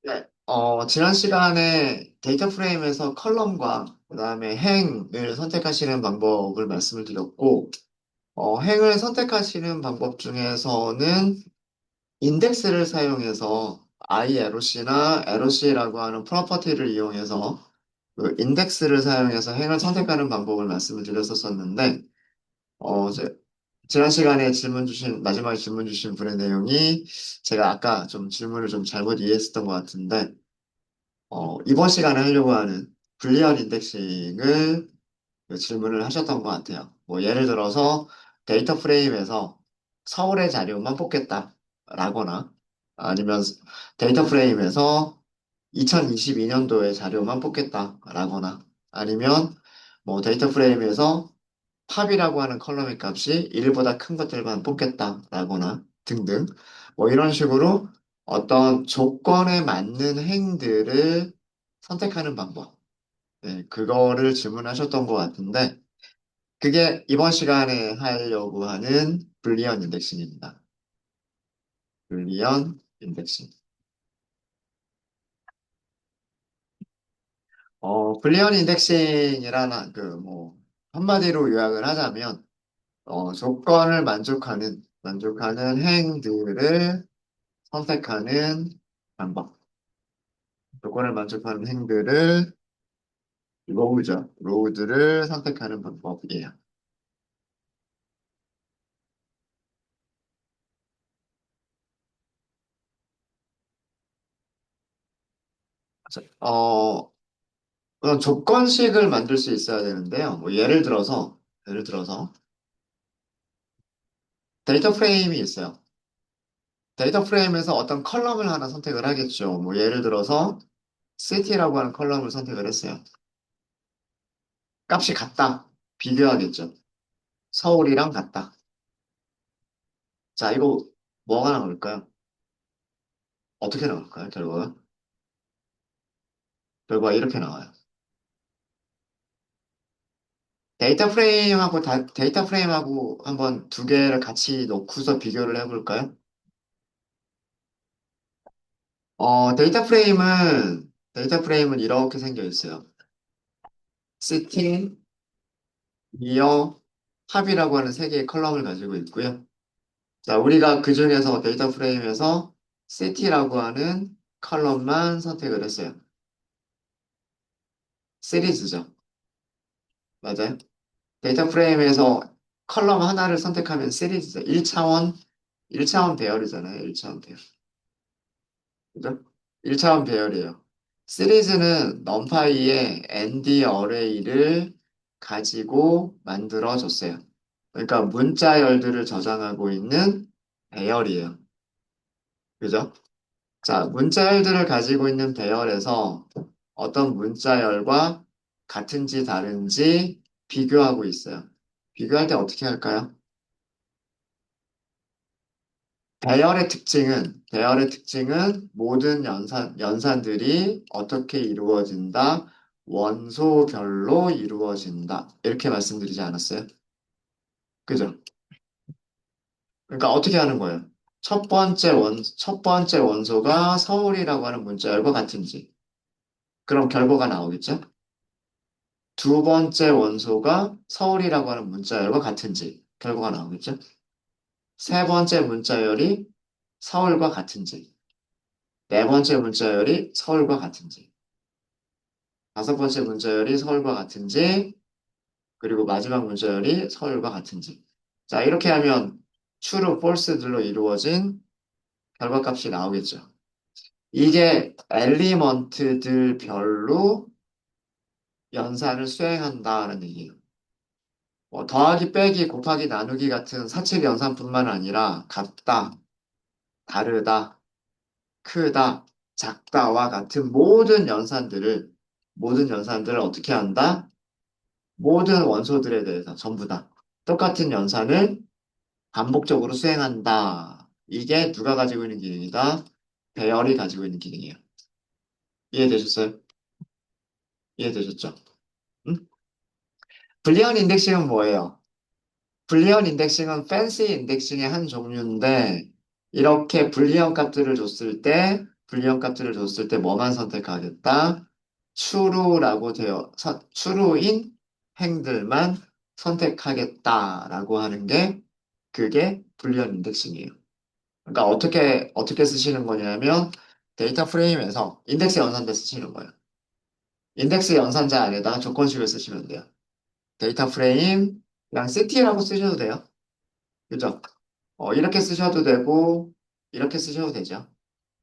네. 지난 시간에 데이터 프레임에서 컬럼과 그다음에 행을 선택하시는 방법을 말씀을 드렸고, 행을 선택하시는 방법 중에서는 인덱스를 사용해서 IROC나 ROC라고 하는 프로퍼티를 이용해서 그 인덱스를 사용해서 행을 선택하는 방법을 말씀을 드렸었는데, 이제 지난 시간에 마지막에 질문 주신 분의 내용이 제가 아까 좀 질문을 좀 잘못 이해했었던 것 같은데, 이번 시간에 하려고 하는 불리한 인덱싱을 그 질문을 하셨던 것 같아요. 뭐 예를 들어서 데이터 프레임에서 서울의 자료만 뽑겠다라거나 아니면 데이터 프레임에서 2022년도의 자료만 뽑겠다라거나 아니면 뭐 데이터 프레임에서 팝이라고 하는 컬럼의 값이 1보다 큰 것들만 뽑겠다라거나 등등 뭐 이런 식으로 어떤 조건에 맞는 행들을 선택하는 방법. 네, 그거를 질문하셨던 것 같은데 그게 이번 시간에 하려고 하는 불리언 인덱싱입니다. 불리언 인덱싱. 불리언 인덱싱이라는 뭐 한마디로 요약을 하자면 조건을 만족하는 행들을 선택하는 방법. 조건을 만족하는 행들을 로우드를 선택하는 방법이에요. 자, 그런 조건식을 만들 수 있어야 되는데요. 뭐 예를 들어서 데이터 프레임이 있어요. 데이터 프레임에서 어떤 컬럼을 하나 선택을 하겠죠. 뭐 예를 들어서 city라고 하는 컬럼을 선택을 했어요. 값이 같다. 비교하겠죠. 서울이랑 같다. 자, 이거 뭐가 나올까요? 어떻게 나올까요? 결과가 이렇게 나와요. 데이터 프레임하고 한번 두 개를 같이 놓고서 비교를 해볼까요? 데이터 프레임은 이렇게 생겨 있어요. city, year, 팝이라고 하는 세 개의 컬럼을 가지고 있고요. 자, 우리가 그 중에서 데이터 프레임에서 city라고 하는 컬럼만 선택을 했어요. 시리즈죠. 맞아요. 데이터 프레임에서 컬럼 하나를 선택하면 시리즈죠. 1차원 배열이잖아요. 1차원 배열. 그죠? 1차원 배열이에요. 시리즈는 numPy의 ND 어레이를 가지고 만들어졌어요. 그러니까 문자열들을 저장하고 있는 배열이에요. 그죠? 자, 문자열들을 가지고 있는 배열에서 어떤 문자열과 같은지 다른지 비교하고 있어요. 비교할 때 어떻게 할까요? 배열의 특징은 모든 연산들이 어떻게 이루어진다, 원소별로 이루어진다. 이렇게 말씀드리지 않았어요? 그죠? 그러니까 어떻게 하는 거예요? 첫 번째 원소가 서울이라고 하는 문자열과 같은지. 그럼 결과가 나오겠죠? 두 번째 원소가 서울이라고 하는 문자열과 같은지. 결과가 나오겠죠? 세 번째 문자열이 서울과 같은지. 네 번째 문자열이 서울과 같은지. 다섯 번째 문자열이 서울과 같은지, 그리고 마지막 문자열이 서울과 같은지. 자, 이렇게 하면 true, false들로 이루어진 결과값이 나오겠죠. 이게 엘리먼트들별로 연산을 수행한다는 얘기예요. 뭐 더하기, 빼기, 곱하기, 나누기 같은 사칙 연산뿐만 아니라 같다, 다르다, 크다, 작다와 같은 모든 연산들을 어떻게 한다? 모든 원소들에 대해서 전부 다 똑같은 연산을 반복적으로 수행한다. 이게 누가 가지고 있는 기능이다? 배열이 가지고 있는 기능이에요. 이해되셨어요? 이해되셨죠? 응? 불리언 인덱싱은 뭐예요? 불리언 인덱싱은 팬시 인덱싱의 한 종류인데 이렇게 불리언 값들을 줬을 때 불리한 값들을 줬을 때 뭐만 선택하겠다? true인 행들만 선택하겠다라고 하는 게 그게 불리한 인덱싱이에요. 그러니까 어떻게 쓰시는 거냐면 데이터 프레임에서 인덱스 연산자 쓰시는 거예요. 인덱스 연산자 안에다가 조건식을 쓰시면 돼요. 데이터 프레임 그냥 city라고 쓰셔도 돼요. 그죠? 이렇게 쓰셔도 되고 이렇게 쓰셔도 되죠.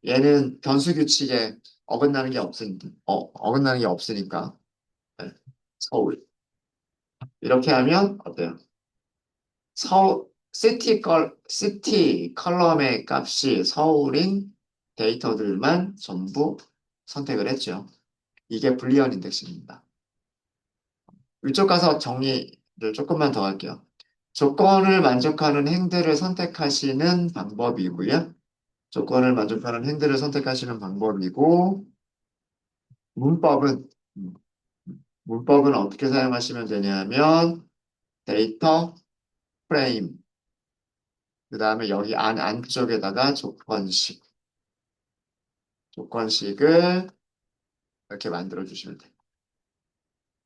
얘는 변수 규칙에 어긋나는 게 없으니까. 네. 서울. 이렇게 하면 어때요? 시티 컬럼의 값이 서울인 데이터들만 전부 선택을 했죠. 이게 불리한 인덱싱입니다. 위쪽 가서 정리를 조금만 더 할게요. 조건을 만족하는 행들을 선택하시는 방법이고요. 조건을 만족하는 행들을 선택하시는 방법이고, 문법은, 음, 문법은 어떻게 사용하시면 되냐면, 데이터 프레임, 그 다음에 여기 안쪽에다가 조건식을 이렇게 만들어 주시면 돼요.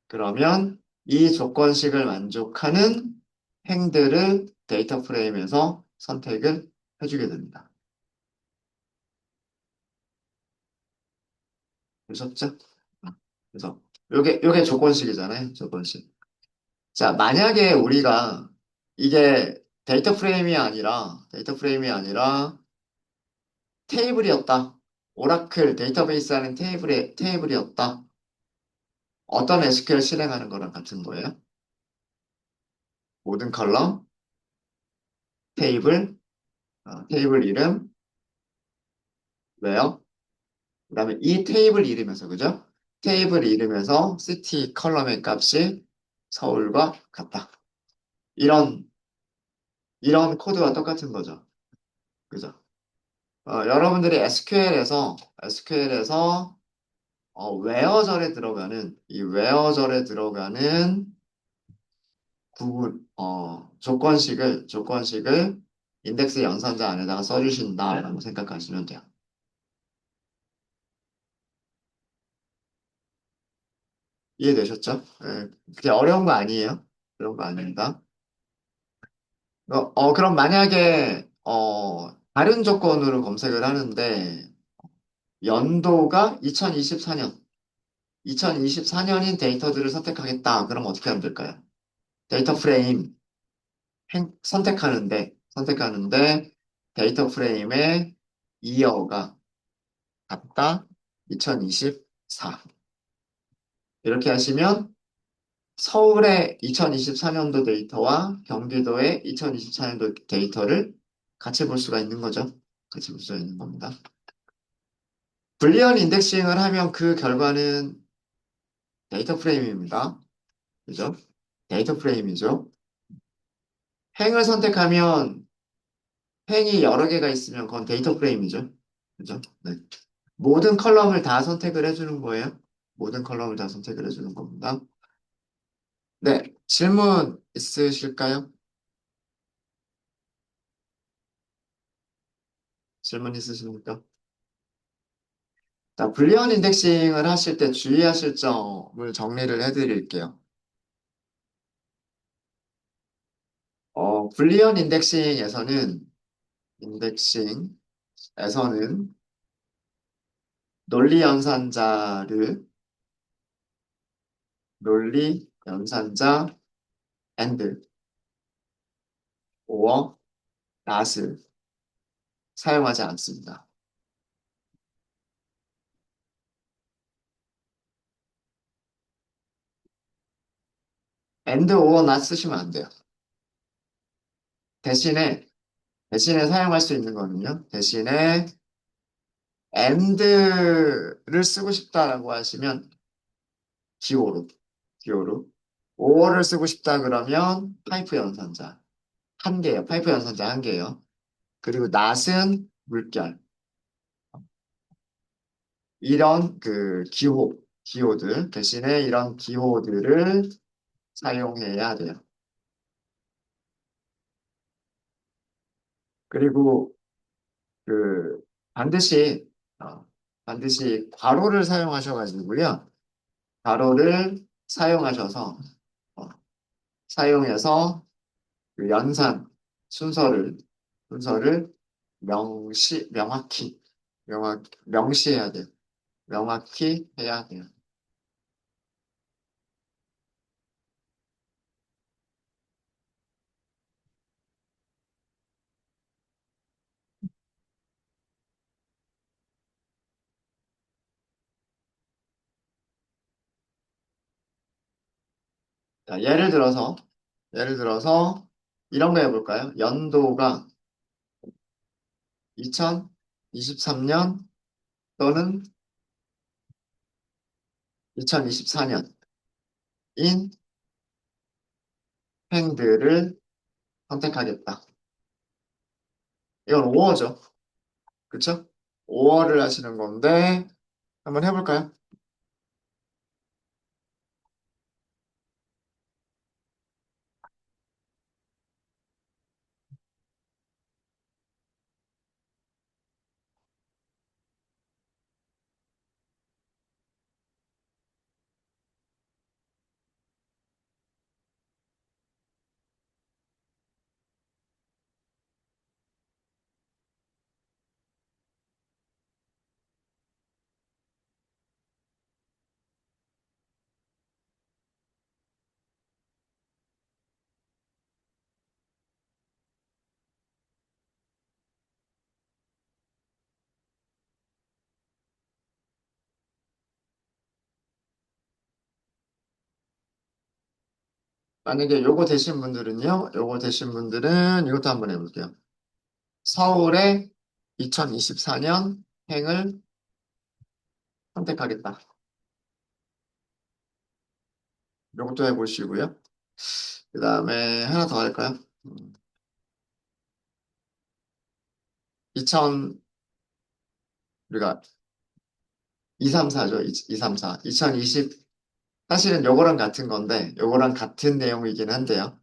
그러면 이 조건식을 만족하는 행들을 데이터 프레임에서 선택을 해주게 됩니다. 보셨죠? 그래서 요게 조건식이잖아요. 조건식. 자, 만약에 우리가 이게 데이터 프레임이 아니라 테이블이었다. 오라클 데이터베이스 하는 테이블이었다. 어떤 SQL 실행하는 거랑 같은 거예요? 모든 컬럼, 테이블, 테이블 이름, 왜요? 그다음에 이 테이블 이름에서 그죠? 테이블 이름에서 city 컬럼의 값이 서울과 같다. 이런 이런 코드와 똑같은 거죠. 그죠? 여러분들이 SQL에서 웨어절에 들어가는 조건식을 인덱스 연산자 안에다가 써주신다라고 생각하시면 돼요. 이해되셨죠? 예, 그게 어려운 거 아니에요. 그런 거 아닙니다. 그럼 만약에, 다른 조건으로 검색을 하는데, 연도가 2024년인 데이터들을 선택하겠다. 그럼 어떻게 하면 될까요? 데이터 프레임 선택하는데, 데이터 프레임의 이어가 같다. 2024. 이렇게 하시면 서울의 2024년도 데이터와 경기도의 2024년도 데이터를 같이 볼 수가 있는 거죠. 같이 볼 수가 있는 겁니다. 불리한 인덱싱을 하면 그 결과는 데이터 프레임입니다. 그죠? 데이터 프레임이죠. 행을 선택하면 행이 여러 개가 있으면 그건 데이터 프레임이죠. 그죠? 네. 모든 컬럼을 다 선택을 해주는 거예요. 모든 컬럼을 다 선택을 해주는 겁니다. 네. 질문 있으실까요? 질문 있으십니까? 자, 불리한 인덱싱을 하실 때 주의하실 점을 정리를 해드릴게요. 불리한 인덱싱에서는 논리 연산자를, 논리 연산자 and or not을 사용하지 않습니다. and or not 쓰시면 안 돼요. 대신에, 대신에 사용할 수 있는 거는요. 대신에 and를 쓰고 싶다라고 하시면 기호로, 기호로. or를 쓰고 싶다 그러면 파이프 연산자. 한 개예요. 파이프 연산자 한 개예요. 그리고 낫은 물결. 이런 기호들 대신에 이런 기호들을 사용해야 돼요. 그리고 그 반드시 반드시 괄호를 사용하셔가지고요. 괄호를 사용하셔서, 어, 사용해서 그 연산, 순서를, 순서를 명시해야 돼요. 명확히 해야 돼요. 자, 예를 들어서 이런 거 해볼까요? 연도가 2023년 또는 2024년인 행들을 선택하겠다. 이건 5어죠. 그쵸? 5어를 하시는 건데, 한번 해볼까요? 만약에 요거 되신 분들은 이것도 한번 해볼게요. 서울의 2024년 행을 선택하겠다. 요것도 해보시고요. 그 다음에 하나 더 할까요? 2000, 우리가 234죠. 234. 2020, 사실은 요거랑 같은 건데, 요거랑 같은 내용이긴 한데요.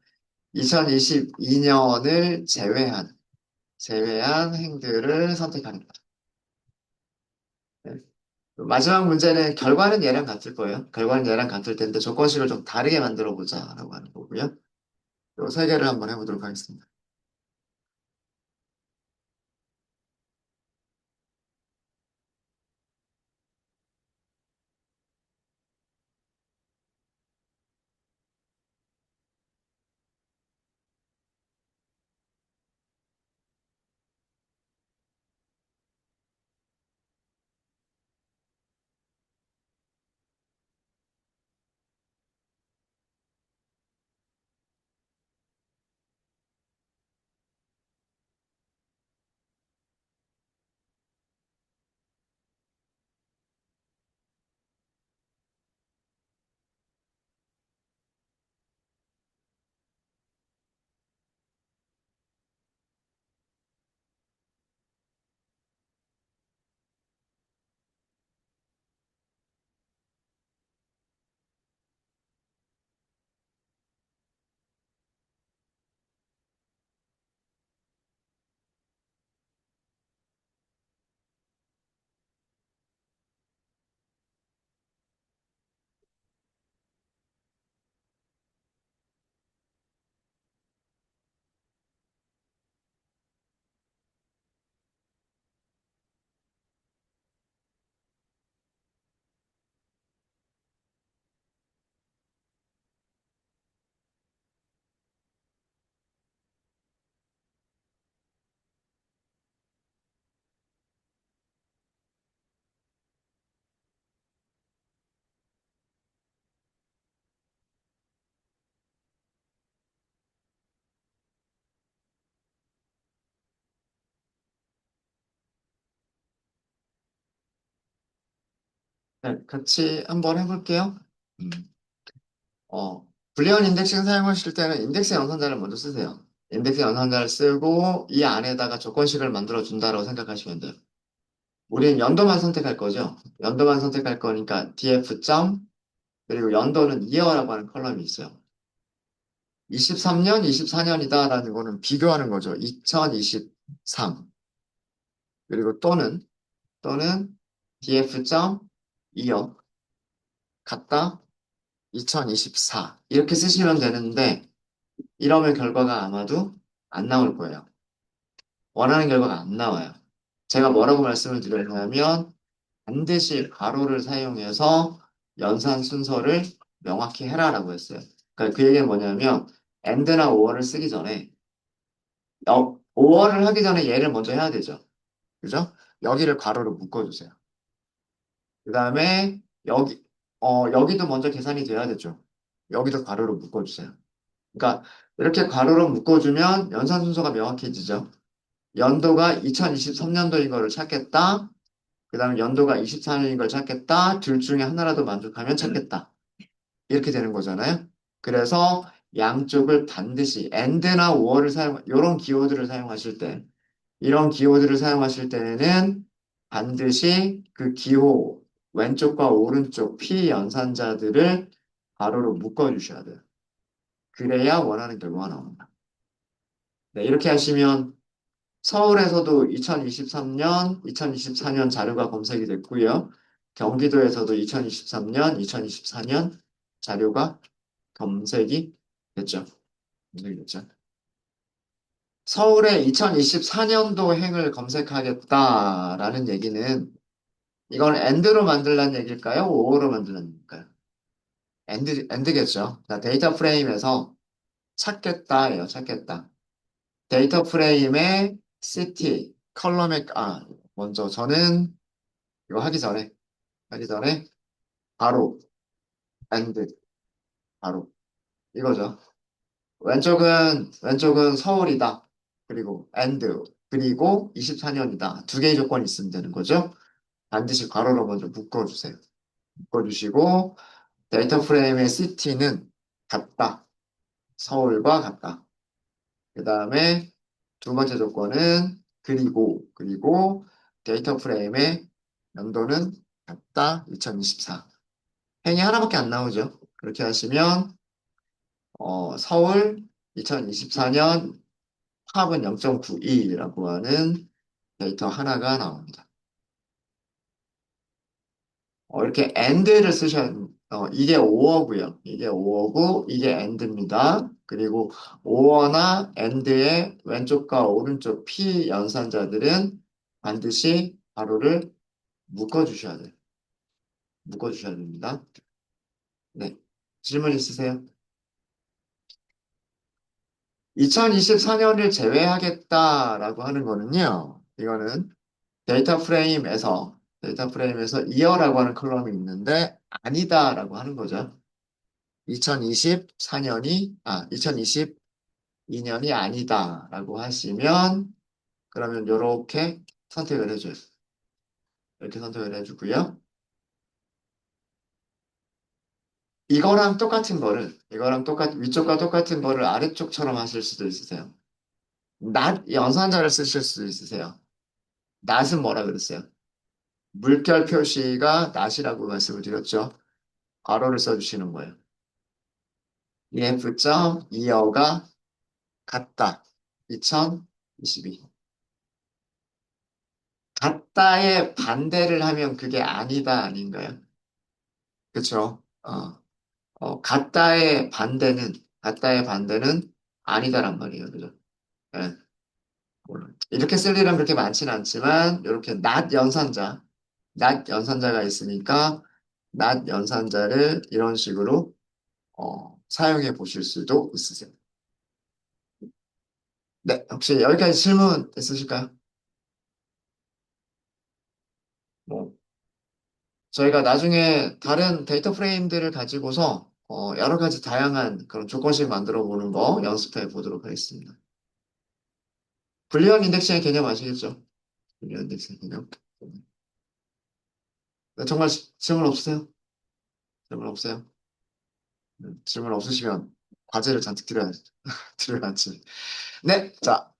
2022년을 제외한 행들을 선택하겠다. 네. 마지막 문제는 결과는 얘랑 같을 거예요. 결과는 얘랑 같을 텐데 조건식을 좀 다르게 만들어 보자라고 하는 거고요. 요 세 개를 한번 해보도록 하겠습니다. 네, 같이 한번 해볼게요. 음. 불리한 인덱싱 사용하실 때는 인덱스 연산자를 먼저 쓰세요. 인덱스 연산자를 쓰고 이 안에다가 조건식을 만들어 준다고 생각하시면 돼요. 우리는 연도만 선택할 거죠. 연도만 선택할 거니까 df 점 그리고 연도는 이어라고 하는 컬럼이 있어요. 23년, 24년이다라는 거는 비교하는 거죠. 2023 그리고 또는 df.2여 같다 2024 이렇게 쓰시면 되는데 이러면 결과가 아마도 안 나올 거예요. 원하는 결과가 안 나와요. 제가 뭐라고 말씀을 드렸냐면 반드시 괄호를 사용해서 연산 순서를 명확히 해라라고 했어요. 그러니까 그 얘기는 뭐냐면 and나 or를 쓰기 전에 or를 하기 전에 얘를 먼저 해야 되죠. 그죠? 여기를 괄호로 묶어주세요. 그 다음에 여기도 먼저 계산이 돼야 되죠. 여기도 괄호로 묶어주세요. 그러니까 이렇게 괄호로 묶어주면 연산 순서가 명확해지죠. 연도가 2023년도인 거를 찾겠다. 그 다음에 연도가 24년인 걸 찾겠다. 둘 중에 하나라도 만족하면 찾겠다. 이렇게 되는 거잖아요. 그래서 양쪽을 반드시 and나 or를 이런 기호들을 사용하실 때, 이런 기호들을 사용하실 때는 반드시 그 기호 왼쪽과 오른쪽 피연산자들을 가로로 묶어주셔야 돼요. 그래야 원하는 결과가 나옵니다. 네, 이렇게 하시면 서울에서도 2023년, 2024년 자료가 검색이 됐고요. 경기도에서도 2023년, 2024년 자료가 검색이 됐죠. 검색이 됐죠. 서울의 2024년도 행을 검색하겠다라는 얘기는 이건 end로 만들라는 얘기일까요? or로 만들라는 얘기일까요? end겠죠. 자, 데이터 프레임에서 찾겠다예요. 찾겠다. 데이터 프레임의 city, 컬럼의 먼저 저는 이거 하기 전에 바로 and 바로 이거죠. 왼쪽은 서울이다. 그리고 and 그리고 24년이다. 두 개의 조건이 있으면 되는 거죠. 반드시 괄호로 먼저 묶어주세요. 묶어주시고 데이터 프레임의 city는 같다. 서울과 같다. 그 다음에 두 번째 조건은 그리고 데이터 프레임의 연도는 같다. 2024. 행이 하나밖에 안 나오죠. 그렇게 하시면 서울 2024년 합은 0.92라고 하는 데이터 하나가 나옵니다. 이렇게 and를 이게 5어고요. 이게 5어고 이게 and입니다. 그리고 5어나 and의 왼쪽과 오른쪽 p 연산자들은 반드시 가로를 묶어주셔야 돼요. 묶어주셔야 됩니다. 네. 질문 있으세요? 2024년을 제외하겠다라고 하는 거는요. 이거는 데이터 프레임에서 이어라고 하는 컬럼이 있는데 아니다라고 하는 거죠. 2022년이 아니다라고 하시면 그러면 이렇게 선택을 해줘요. 이렇게 선택을 해주고요. 위쪽과 똑같은 거를 아래쪽처럼 하실 수도 있으세요. 낮 연산자를 쓰실 수도 있으세요. 낫은 뭐라 그랬어요? 물결 표시가 낫이라고 말씀을 드렸죠. 괄호를 써주시는 거예요. EF.25가 같다. 2022. 같다의 반대를 하면 그게 아니다 아닌가요? 그쵸? 같다의 반대는 아니다란 말이에요. 그죠? 예. 물론. 이렇게 쓸 일은 그렇게 많지는 않지만, 이렇게 낮 연산자가 있으니까, 낮 연산자를 이런 식으로, 사용해 보실 수도 있으세요. 네, 혹시 여기까지 질문 있으실까요? 뭐, 저희가 나중에 다른 데이터 프레임들을 가지고서 여러 가지 다양한 그런 조건식 만들어 보는 거 연습해 보도록 하겠습니다. 불리한 인덱싱의 개념 아시겠죠? 불리한 인덱싱의 개념. 네, 정말 질문 없으세요? 질문 없어요? 질문 없으시면 과제를 잔뜩 드려야지. 네, 자,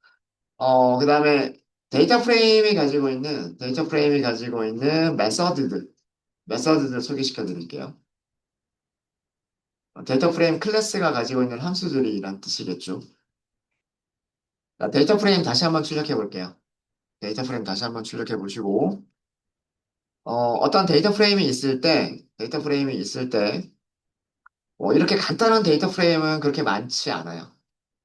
그 다음에 데이터 프레임이 가지고 있는 메서드들 소개시켜 드릴게요. 데이터 프레임 클래스가 가지고 있는 함수들이란 뜻이겠죠. 자, 데이터 프레임 다시 한번 출력해 볼게요. 데이터 프레임 다시 한번 출력해 보시고, 어떤 데이터 프레임이 있을 때, 이렇게 간단한 데이터 프레임은 그렇게 많지 않아요.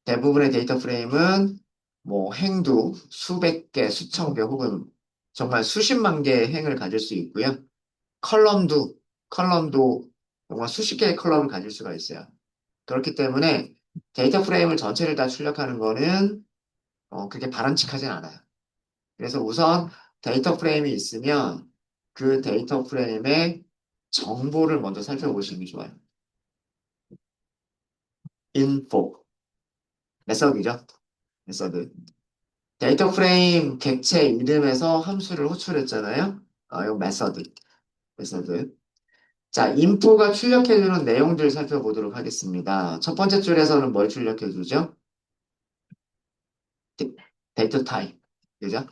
대부분의 데이터 프레임은 뭐 행도 수백 개, 수천 개 혹은 정말 수십만 개의 행을 가질 수 있고요. 컬럼도, 컬럼도 정말 수십 개의 컬럼을 가질 수가 있어요. 그렇기 때문에 데이터 프레임을 전체를 다 출력하는 거는 그렇게 바람직하진 않아요. 그래서 우선 데이터 프레임이 있으면 그 데이터 프레임의 정보를 먼저 살펴보시는 게 좋아요. info, 메서드죠. 메서드. 데이터 프레임 객체 이름에서 함수를 호출했잖아요. 이거 메서드. 메서드. 자, 인포가 출력해주는 내용들 살펴보도록 하겠습니다. 첫 번째 줄에서는 뭘 출력해주죠? 데- 데이터 타입. 그죠?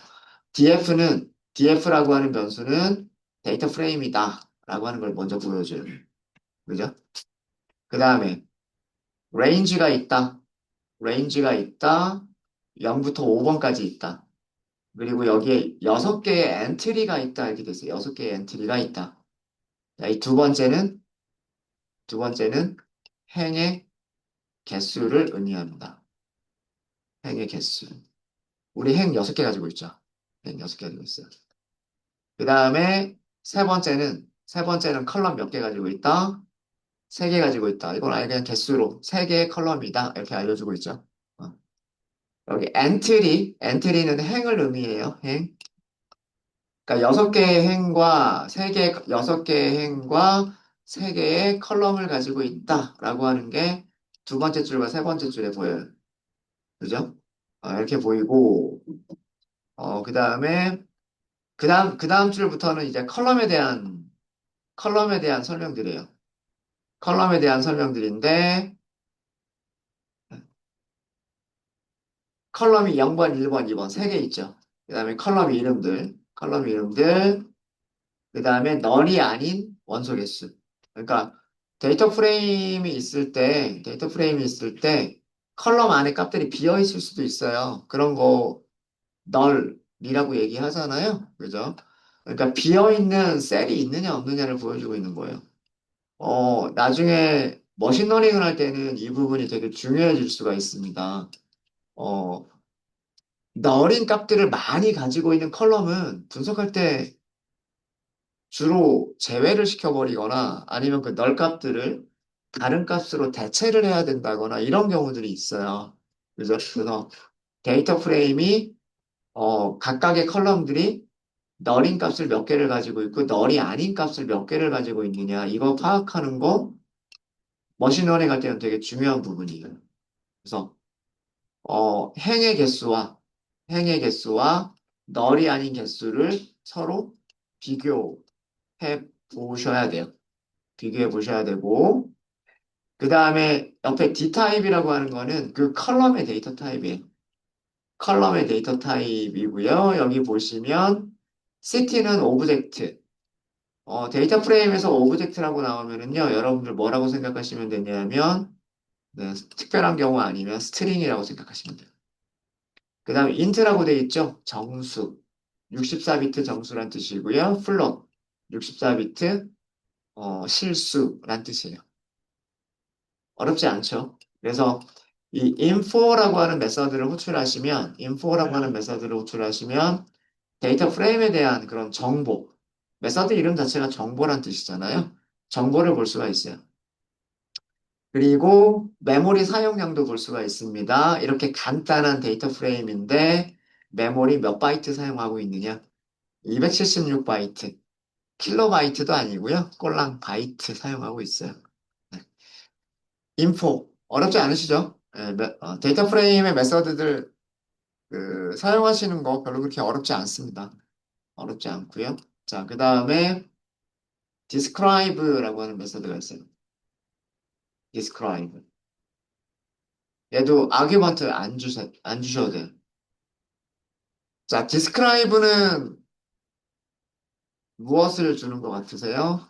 DF라고 하는 변수는 데이터 프레임이다. 라고 하는 걸 먼저 보여줘요. 그죠? 그 다음에 range가 있다. range가 있다. 0부터 5번까지 있다. 그리고 여기에 6개의 엔트리가 있다. 이렇게 됐어요. 6개의 엔트리가 있다. 자, 이 두 번째는 행의 개수를 의미합니다. 행의 개수. 우리 행 6개 가지고 있죠. 행 6개 가지고 있어요. 그 다음에 세 번째는 컬럼 몇 개 가지고 있다? 3개 가지고 있다. 이건 아예 그냥 개수로 3개의 컬럼이다. 이렇게 알려주고 있죠. 어. 여기 엔트리는 행을 의미해요. 행. 그러니까 6개의 행과 6개의 행과 3개의 컬럼을 가지고 있다라고 하는 게 두 번째 줄과 세 번째 줄에 보여요. 그죠? 이렇게 보이고, 그 다음 줄부터는 이제 컬럼에 대한 설명들이에요. 컬럼에 대한 설명들인데, 컬럼이 0번, 1번, 2번, 3개 있죠. 그 다음에 컬럼 이름들, 그 다음에 널이 아닌 원소 개수. 그러니까 데이터 프레임이 있을 때, 컬럼 안에 값들이 비어 있을 수도 있어요. 그런 거 널이라고 얘기하잖아요. 그죠? 그러니까 비어 있는 셀이 있느냐 없느냐를 보여주고 있는 거예요. 나중에 머신러닝을 할 때는 이 부분이 되게 중요해질 수가 있습니다. 어, 널인 값들을 많이 가지고 있는 컬럼은 분석할 때 주로 제외를 시켜버리거나 아니면 그 널 값들을 다른 값으로 대체를 해야 된다거나 이런 경우들이 있어요. 그래서 데이터 프레임이 각각의 컬럼들이 널인 값을 몇 개를 가지고 있고 널이 아닌 값을 몇 개를 가지고 있느냐 이거 파악하는 거 머신러닝 할 때는 되게 중요한 부분이에요. 그래서 행의 개수와 널이 아닌 개수를 서로 비교해 보셔야 돼요. 비교해 보셔야 되고 그 다음에 옆에 D타입이라고 하는 거는 그 컬럼의 데이터 타입이에요. 컬럼의 데이터 타입이고요. 여기 보시면 city는 오브젝트. 데이터 프레임에서 오브젝트라고 나오면은요. 여러분들 뭐라고 생각하시면 되냐면 네, 특별한 경우 아니면 스트링이라고 생각하시면 돼요. 그 다음에 int라고 돼 있죠? 정수. 64비트 정수란 뜻이고요. float. 64비트 실수란 뜻이에요. 어렵지 않죠? 그래서 이 info라고 하는 메서드를 호출하시면 데이터 프레임에 대한 그런 정보, 메서드 이름 자체가 정보란 뜻이잖아요. 정보를 볼 수가 있어요. 그리고 메모리 사용량도 볼 수가 있습니다. 이렇게 간단한 데이터 프레임인데 메모리 몇 바이트 사용하고 있느냐? 276바이트. 킬로바이트도 아니고요. 꼴랑 바이트 사용하고 있어요. 네. 인포. 어렵지 않으시죠? 네, 데이터 프레임의 메서드들 사용하시는 거 별로 그렇게 어렵지 않습니다. 어렵지 않고요. 자, 그 다음에 describe라고 하는 메서드가 있어요. describe. 얘도 아규먼트 안 주셔도 돼요. 자, describe는 무엇을 주는 것 같으세요?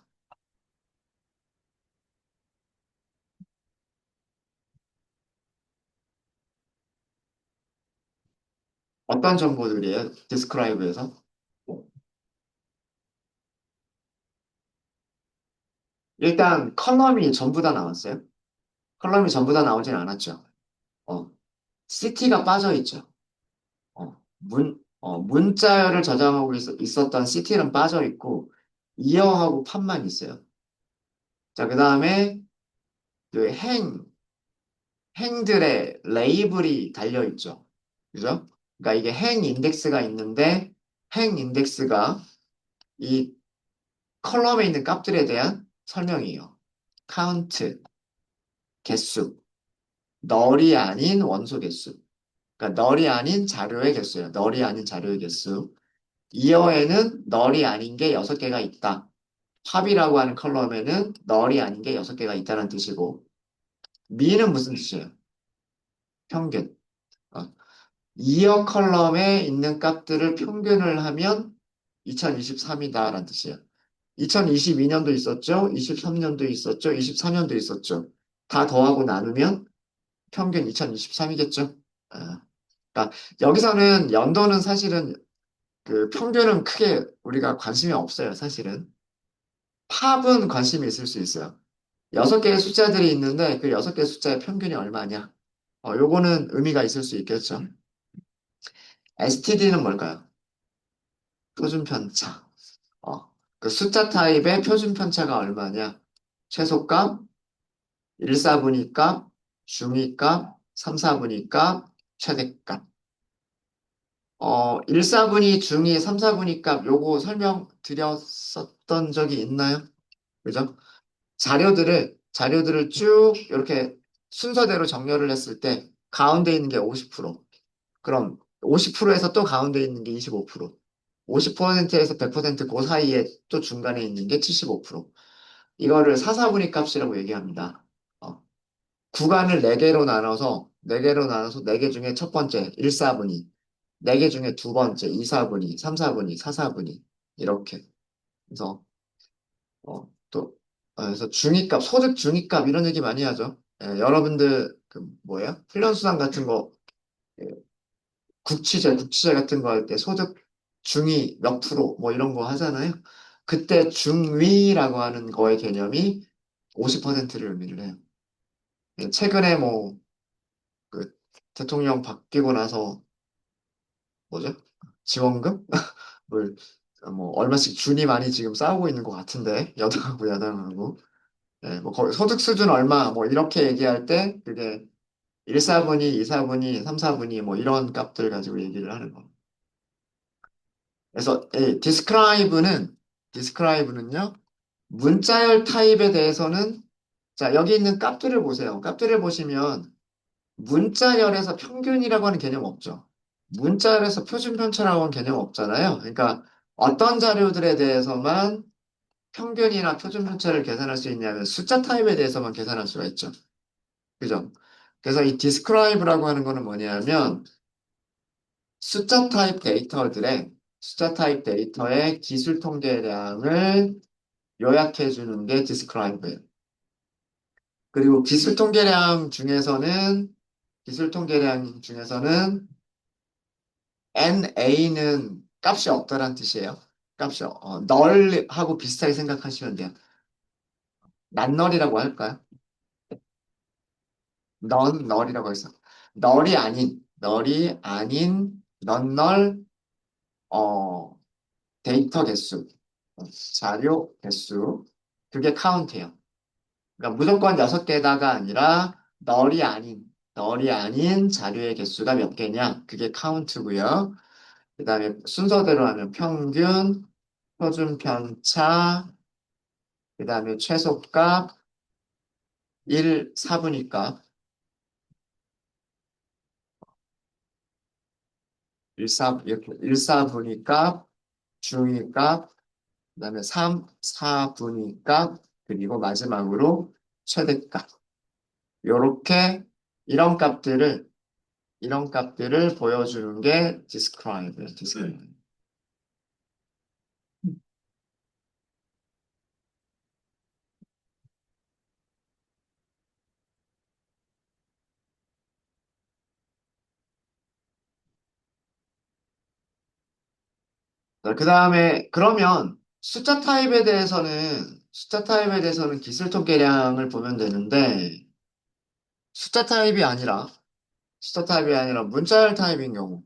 어떤 정보들이에요? describe에서? 일단 컬럼이 전부 다 나왔어요? 컬럼이 전부 다 나오진 않았죠. 어, CT가 빠져 있죠. 문자열을 저장하고 있었던 CT는 빠져 있고, 이어하고 팝만 있어요. 자, 그 다음에 그 행들의 레이블이 달려 있죠. 그죠? 그러니까 이게 행 인덱스가 있는데, 행 인덱스가 이 컬럼에 있는 값들에 대한 설명이에요. 카운트, 개수, 널이 아닌 원소 개수. 그러니까 널이 아닌 자료의 개수예요. 널이 아닌 자료의 개수. 이어에는 널이 아닌 게 6개가 있다. 팝이라고 하는 컬럼에는 널이 아닌 게 6개가 있다는 뜻이고, 미는 무슨 뜻이에요? 평균. 어, 이어 컬럼에 있는 값들을 평균을 하면 2023이다라는 뜻이에요. 2022년도 있었죠? 23년도 있었죠? 24년도 있었죠? 다 더하고 나누면 평균 2023이겠죠? 그러니까 여기서는 연도는 사실은 그 평균은 크게 우리가 관심이 없어요, 사실은. 팝은 관심이 있을 수 있어요. 6개의 숫자들이 있는데 그 6개의 숫자의 평균이 얼마냐? 요거는 의미가 있을 수 있겠죠. STD는 뭘까요? 표준 편차. 그 숫자 타입의 표준 편차가 얼마냐? 최소값, 1사분위 값, 중위 값, 3사분위 값, 최대값. 1사분위, 중위, 3사분위 값 요거 설명드렸었던 적이 있나요? 그죠? 자료들을 쭉 이렇게 순서대로 정렬을 했을 때 가운데 있는 게 50%, 그럼 50%에서 또 가운데 있는 게 25%, 50%에서 100%그 사이에 또 중간에 있는 게 75%. 이거를 사사분위 값이라고 얘기합니다. 구간을 4개로 나눠서 4개 중에 첫 번째 1사분위, 4개 중에 두 번째 2사분위, 3사분위, 4사분위 이렇게. 그래서 그래서 중위값, 소득 중위값 이런 얘기 많이 하죠. 여러분들 그 뭐예요? 훈련수당 같은 거, 예, 국취제 같은 거 할 때 소득 중위 몇 프로 뭐 이런 거 하잖아요. 그때 중위라고 하는 거의 개념이 50%를 의미를 해요. 최근에 뭐 그 대통령 바뀌고 나서 뭐죠? 지원금? 뭘, 뭐 얼마씩 준이 많이 지금 싸우고 있는 것 같은데 여당하고 야당하고. 뭐 거의 소득 수준 얼마 뭐 이렇게 얘기할 때 그게 1사분위, 2사분위, 3사분위 뭐 이런 값들 가지고 얘기를 하는 거. 그래서 디스크라이브는요. 문자열 타입에 대해서는 자, 여기 있는 값들을 보세요. 값들을 보시면 문자열에서 평균이라고 하는 개념 없죠. 문자열에서 표준 편차라고 하는 개념 없잖아요. 그러니까 어떤 자료들에 대해서만 평균이나 표준 편차를 계산할 수 있냐면 숫자 타입에 대해서만 계산할 수가 있죠. 그죠? 그래서 이 describe라고 하는 거는 뭐냐면 숫자 타입 데이터의 기술 통계량을 요약해 주는 게 describe예요. 그리고 기술 통계량 중에서는 NA는 값이 없다란 뜻이에요. 값이 널하고 비슷하게 생각하시면 돼요. 난널이라고 할까요? 널이라고 해서 널이 아닌 넌널 어, 데이터 개수, 자료 개수, 그게 카운트예요. 그러니까 무조건 6개다가 아니라 널이 아닌 자료의 개수가 몇 개냐, 그게 카운트고요. 그 다음에 순서대로 하면 평균, 표준 편차, 그 다음에 최소값, 1사분위 값, 이렇게 1사분위 값, 중위 값, 그다음에 3, 4분위 값, 그리고 마지막으로 최대값. 요렇게 이런 값들을 이런 값들을 보여주는 게 describe예요. describe. 그 다음에 그러면 숫자 타입에 대해서는 기술통계량을 보면 되는데, 숫자 타입이 아니라, 숫자 타입이 아니라 문자열 타입인 경우,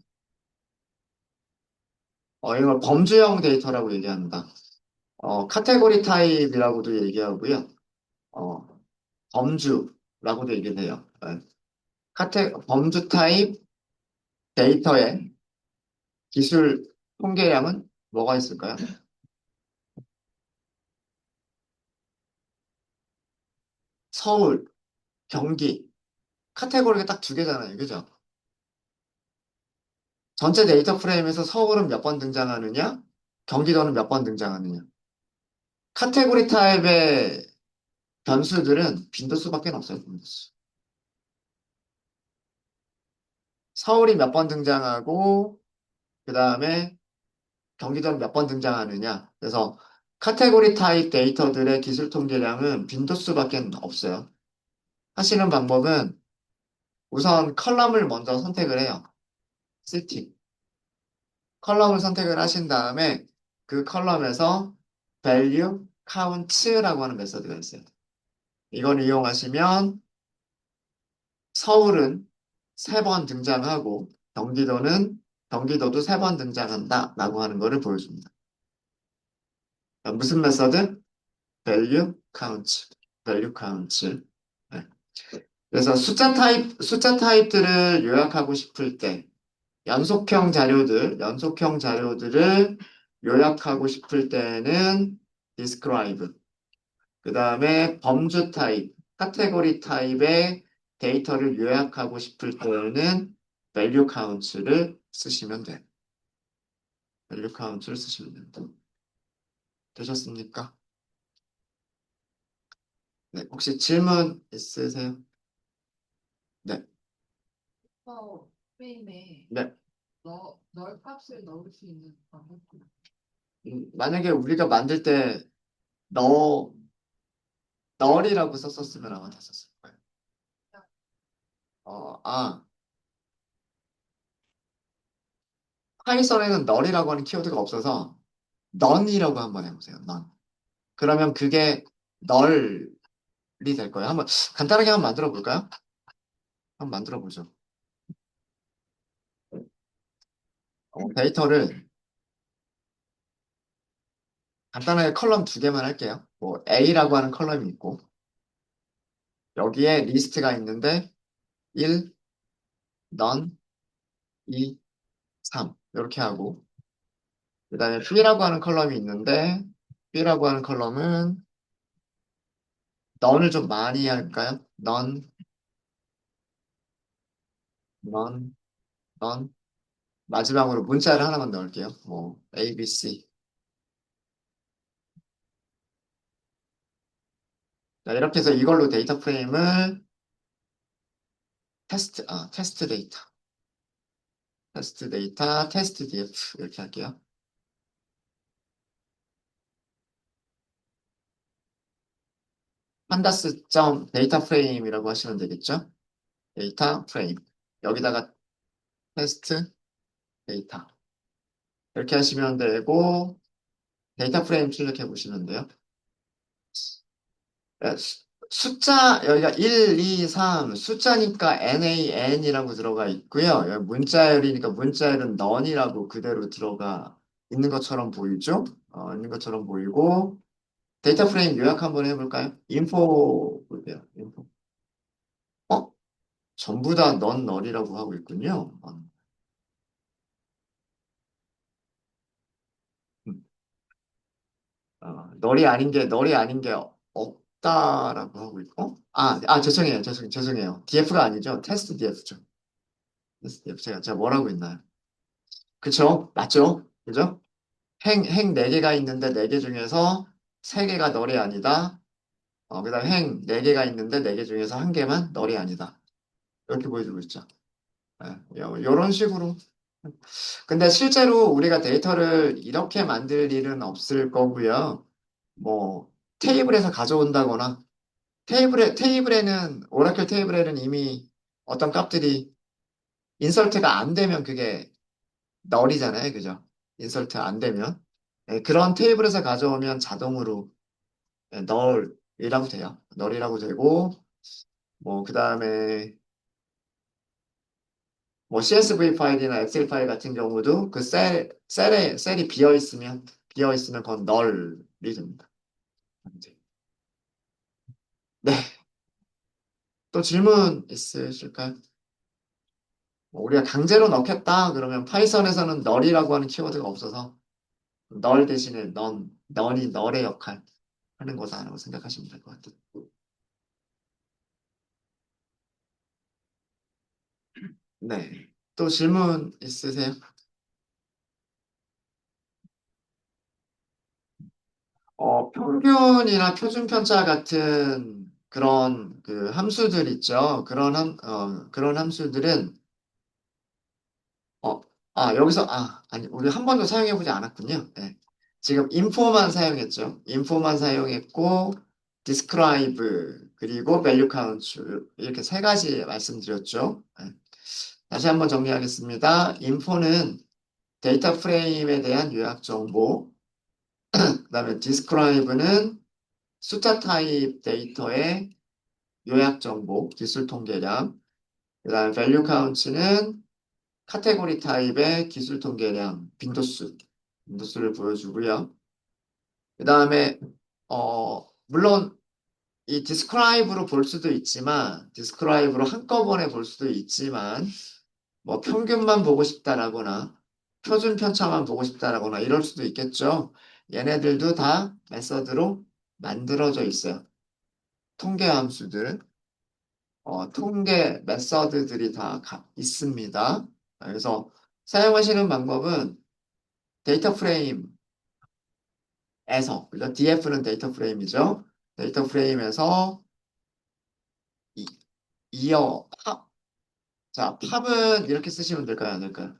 이걸 범주형 데이터라고 얘기합니다. 카테고리 타입이라고도 얘기하고요. 어, 범주라고도 얘기해요. 범주 타입 데이터의 기술 통계량은 뭐가 있을까요? 서울, 경기, 카테고리가 딱 두 개잖아요. 그죠? 전체 데이터 프레임에서 서울은 몇 번 등장하느냐? 경기도는 몇 번 등장하느냐? 카테고리 타입의 변수들은 빈도수밖에 없어요. 빈도수. 서울이 몇 번 등장하고, 그 다음에 경기도는 몇 번 등장하느냐? 그래서 카테고리 타입 데이터들의 기술 통계량은 빈도수밖에 없어요. 하시는 방법은 우선 컬럼을 먼저 선택을 해요. 시티. 컬럼을 선택을 하신 다음에 그 컬럼에서 value counts라고 하는 메서드가 있어요. 이걸 이용하시면 서울은 세 번 등장하고 경기도도 세 번 등장한다라고 하는 것을 보여줍니다. 무슨 메서드? value counts. value counts. 네. 그래서 숫자 타입들을 요약하고 싶을 때 연속형 자료들을 요약하고 싶을 때는 describe. 그 다음에 범주 타입, 카테고리 타입의 데이터를 요약하고 싶을 때는 value counts를 쓰시면 돼요. value count를 쓰시면 됩니다. 되셨습니까? 네, 혹시 질문 있으세요? 네, 프레임에 네. 널 값을 넣을 수 있는 방법이 만약에 우리가 만들 때 너, 널이라고 썼었으면 아마 됐었을 거예요. 어, 아, 파이썬에는 널이라고 하는 키워드가 없어서 none이라고 한번 해보세요. none. 그러면 그게 널이 될 거예요. 간단하게 한번 만들어 볼까요? 한번 만들어 보죠. 데이터를 간단하게 컬럼 두 개만 할게요. 뭐 A라고 하는 컬럼이 있고 여기에 리스트가 있는데 1, none, 2, 3 이렇게 하고 그 다음에 B라고 하는 컬럼이 있는데 B라고 하는 컬럼은 none을 좀 많이 할까요? none, none, none 마지막으로 문자를 하나만 넣을게요. 뭐 A, B, C 자, 이렇게 해서 이걸로 데이터 프레임을 테스트 데이터, 테스트 df 이렇게 할게요. 판다스 점 데이터 프레임이라고 하시면 되겠죠? 데이터 프레임. 여기다가 테스트 데이터. 이렇게 하시면 되고, 데이터 프레임 출력해 보시면 돼요. 예, 여기가 1, 2, 3, 숫자니까 NaN이라고 들어가 있고요. 여기 문자열이니까 문자열은 none이라고 그대로 들어가 있는 것처럼 보이죠? 있는 것처럼 보이고, 데이터 프레임 요약 한번 해볼까요? 인포 볼게요. 인포. 어? 전부 다 넌 널이라고 하고 있군요. 음. 널이 아닌 게 없다라고 하고 있고. 죄송해요. DF가 아니죠. 테스트 DF죠. 테스트 DF. 제가 뭐라고 했나요? 그쵸? 맞죠? 그죠? 행 4개가 있는데 4개 중에서 3개가 널이 아니다. 그 다음 행 4개가 있는데 4개 중에서 1개만 널이 아니다. 이렇게 보여주고 있죠. 이런 식으로. 근데 실제로 우리가 데이터를 이렇게 만들 일은 없을 거고요. 뭐 테이블에서 가져온다거나 오라클 테이블에는 이미 어떤 값들이 인설트가 안 되면 그게 널이잖아요. 그죠? 인설트 안 되면. 네, 그런 테이블에서 가져오면 자동으로 네, 널이라고 돼요. 널이라고 되고, 뭐, 그 다음에, 뭐, CSV 파일이나 엑셀 파일 같은 경우도 그 셀이 비어 있으면 그건 널이 됩니다. 이제. 네, 또 질문 있으실까요? 뭐 우리가 강제로 넣겠다 그러면 파이썬에서는 널이라고 하는 키워드가 없어서 널 대신에 넌이 널의 역할 하는 거다라고 생각하시면 될 것 같아요. 네. 또 질문 있으세요? 평균이나 표준 편차 같은 그런 그 함수들 있죠. 그런 함수들은 어, 아니, 우리 한 번도 사용해보지 않았군요. 네. 지금 info만 사용했죠. info만 사용했고, describe, 그리고 value count, 이렇게 세 가지 말씀드렸죠. 네. 다시 한번 정리하겠습니다. info는 데이터 프레임에 대한 요약 정보, 그다음에 describe는 숫자 타입 데이터의 요약 정보, 기술 통계량, 그다음에 value count는 카테고리 타입의 기술 통계량, 빈도수를 보여주고요. 그 다음에, 물론 이 디스크라이브로 볼 수도 있지만, 디스크라이브로 한꺼번에 볼 수도 있지만, 뭐 평균만 보고 싶다라거나, 표준 편차만 보고 싶다라거나 이럴 수도 있겠죠. 얘네들도 다 메서드로 만들어져 있어요. 통계 함수들, 통계 메서드들이 다 있습니다. 그래서 사용하시는 방법은 데이터 프레임에서, 그죠? DF는 데이터 프레임이죠. 데이터 프레임에서 이, 이어 팝. 자, 팝은 이렇게 쓰시면 될까요? 안 될까요?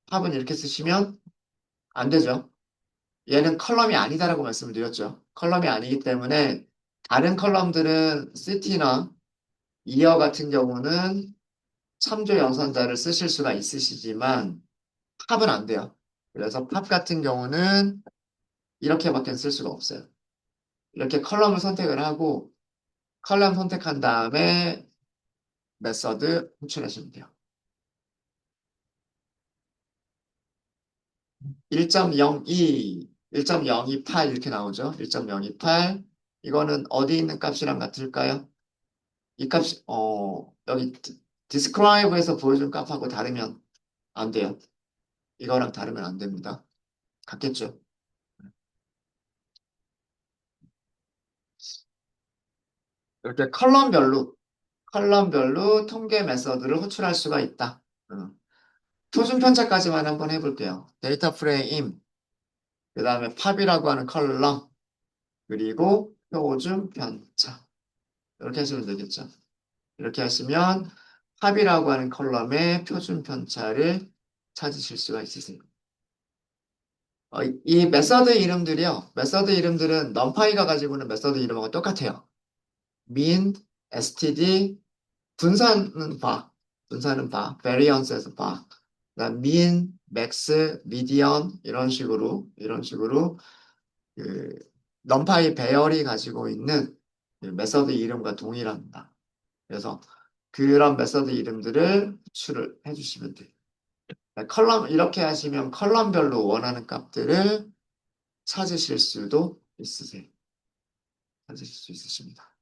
팝은 이렇게 쓰시면 안 되죠. 얘는 컬럼이 아니다라고 말씀을 드렸죠. 컬럼이 아니기 때문에 다른 컬럼들은 시티나 이어 같은 경우는 참조 연산자를 쓰실 수가 있으시지만 팝은 안 돼요. 그래서 팝 같은 경우는 이렇게밖에 쓸 수가 없어요. 이렇게 컬럼을 선택을 하고 컬럼 선택한 다음에 메서드 호출하시면 돼요. 1.02, 1.028 이렇게 나오죠. 1.028. 이거는 어디 있는 값이랑 같을까요? 이 값이, 여기 describe에서 보여준 값하고 다르면 안 돼요. 이거랑 다르면 안 됩니다. 같겠죠. 이렇게 컬럼별로 통계 메서드를 호출할 수가 있다. 표준 편차까지만 한번 해볼게요. 데이터 프레임, 그 다음에 팝이라고 하는 컬럼, 그리고 표준 편차. 이렇게 하시면 되겠죠. 이렇게 하시면 팝이라고 하는 컬럼의 표준 편차를 찾으실 수가 있으세요. 이 메서드 이름들은 넘파이가 가지고 있는 메서드 이름하고 똑같아요. min, std, 분산은 봐. variance에서 봐. 그다음 mean, max, median 이런 식으로 그 넘파이 배열이 가지고 있는 그 메서드 이름과 동일합니다. 그래서 그런 메서드 이름들을 추출을 해주시면 돼요. 이렇게 하시면 컬럼별로 원하는 값들을 찾으실 수도 있으세요. 찾으실 수 있으십니다.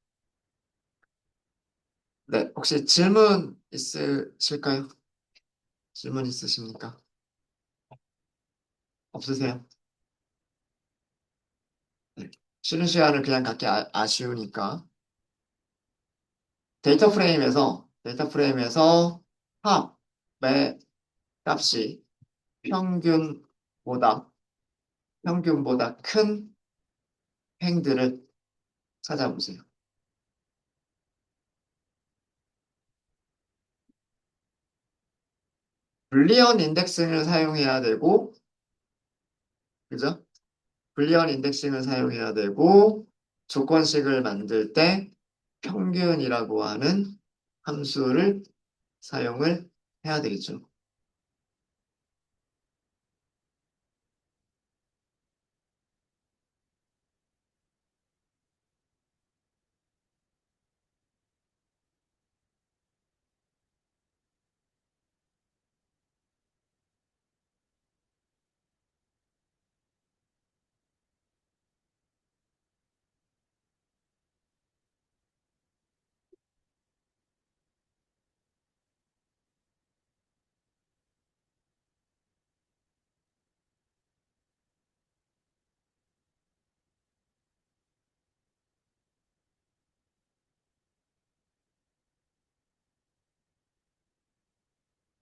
네, 혹시 질문 있으실까요? 질문 있으십니까? 없으세요? 네. 쉬는 시간을 그냥 갖기 아쉬우니까 데이터 프레임에서 합의 값이 평균보다 평균보다 큰 행들을 찾아보세요. 불리언 인덱싱을 사용해야 되고, 그죠? 불리언 인덱싱을 사용해야 되고, 조건식을 만들 때 평균이라고 하는 함수를 사용을 해야 되겠죠.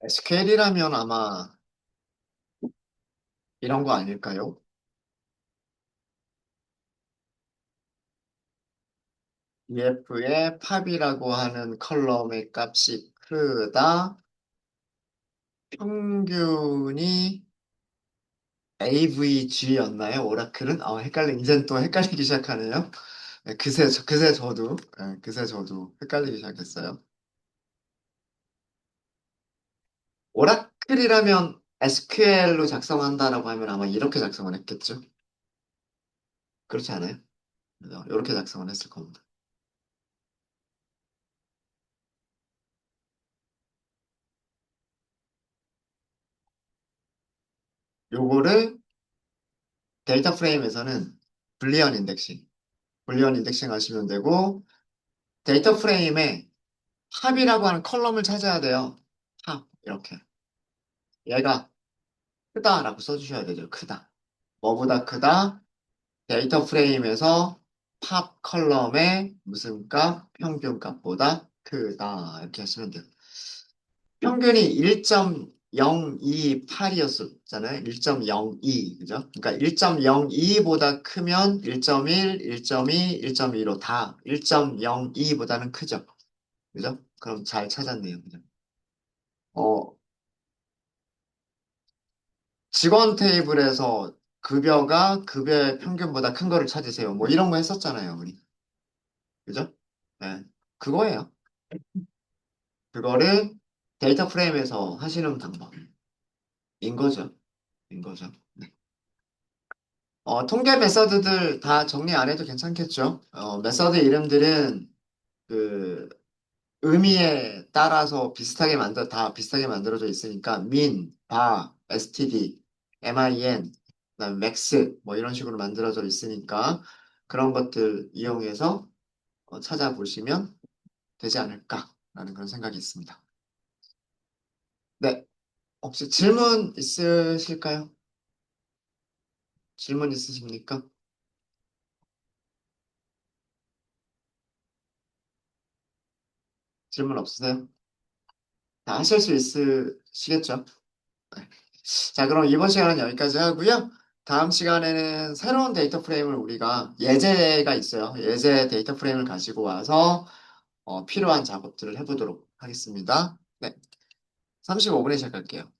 SQL이라면 아마 이런 거 아닐까요? EF의 팝이라고 하는 컬럼의 값이 크다. 평균이 AVG였나요? 오라클은? 이젠 또 헷갈리기 시작하네요. 네, 그새 저도 헷갈리기 시작했어요. 오라클이라면 SQL로 작성한다라고 하면 아마 이렇게 작성을 했겠죠? 그렇지 않아요? 이렇게 작성을 했을 겁니다. 요거를 데이터 프레임에서는 불리언 인덱싱 하시면 되고, 데이터 프레임에 팝이라고 하는 컬럼을 찾아야 돼요. 팝, 이렇게. 얘가 크다라고 써주셔야 되죠. 크다. 뭐보다 크다? 데이터 프레임에서 팝 컬럼의 무슨 값? 평균 값보다 크다. 이렇게 하시면 돼요. 평균이 1.028이었잖아요. 1.02, 그죠? 그러니까 1.02보다 크면 1.1, 1.2, 1.25 다 1.02보다는 크죠. 그죠? 그럼 잘 찾았네요. 그죠? 어, 직원 테이블에서 급여가 급여의 평균보다 큰 거를 찾으세요. 뭐 이런 거 했었잖아요, 우리. 그죠? 네. 그거예요. 그거를 데이터 프레임에서 하시는 방법인 거죠. 인 거죠. 네. 통계 메서드들 다 정리 안 해도 괜찮겠죠? 메서드 이름들은 그 의미에 따라서 다 비슷하게 만들어져 있으니까 std, 그다음에 max 뭐 이런 식으로 만들어져 있으니까 그런 것들 이용해서 찾아보시면 되지 않을까라는 그런 생각이 있습니다. 네, 혹시 질문 있으실까요? 질문 있으십니까? 질문 없으세요? 다 하실 수 있으시겠죠? 네. 자, 그럼 이번 시간은 여기까지 하고요. 다음 시간에는 새로운 데이터 프레임을 우리가 예제가 있어요. 예제 데이터 프레임을 가지고 와서 필요한 작업들을 해보도록 하겠습니다. 네, 35분에 시작할게요.